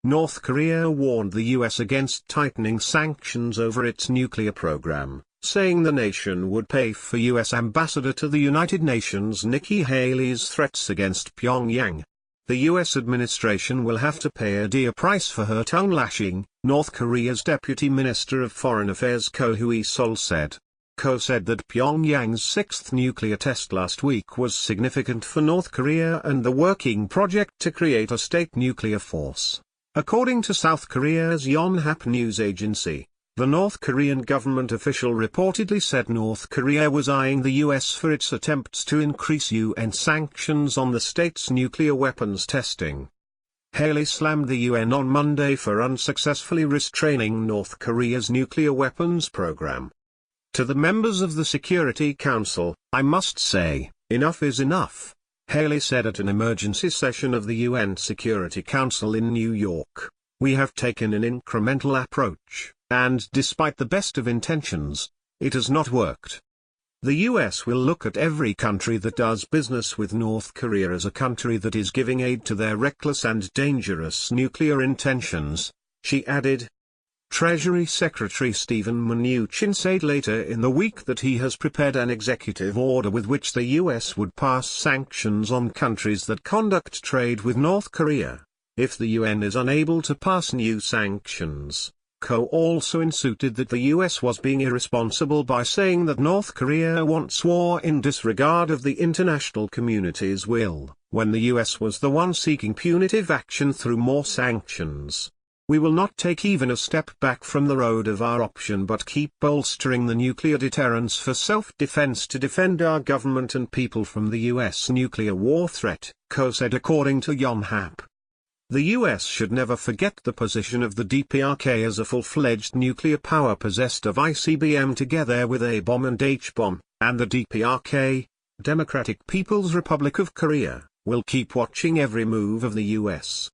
North Korea warned the US against tightening sanctions over its nuclear program, saying the nation would pay for US Ambassador to the United Nations Nikki Haley's threats against Pyongyang. The US administration will have to pay a dear price for her tongue-lashing, North Korea's Deputy Minister of Foreign Affairs Ko Hui-sol said. Ko said that Pyongyang's sixth nuclear test last week was significant for North Korea and the working project to create a state nuclear force. According to South Korea's Yonhap news agency, the North Korean government official reportedly said North Korea was eyeing the US for its attempts to increase UN sanctions on the state's nuclear weapons testing. Haley slammed the UN on Monday for unsuccessfully restraining North Korea's nuclear weapons program. To the members of the Security Council, I must say, enough is enough, Haley said at an emergency session of the UN Security Council in New York. We have taken an incremental approach, and despite the best of intentions, it has not worked. The US will look at every country that does business with North Korea as a country that is giving aid to their reckless and dangerous nuclear intentions, she added. Treasury Secretary Steven Mnuchin said later in the week that he has prepared an executive order with which the US would pass sanctions on countries that conduct trade with North Korea, if the UN is unable to pass new sanctions. Ko also insulted that the US was being irresponsible by saying that North Korea wants war in disregard of the international community's will, when the US was the one seeking punitive action through more sanctions. We will not take even a step back from the road of our option but keep bolstering the nuclear deterrence for self-defense to defend our government and people from the US nuclear war threat, Ko said according to Yonhap. The US should never forget the position of the DPRK as a full-fledged nuclear power possessed of ICBM together with A-bomb and H-bomb, and the DPRK, Democratic People's Republic of Korea, will keep watching every move of the US.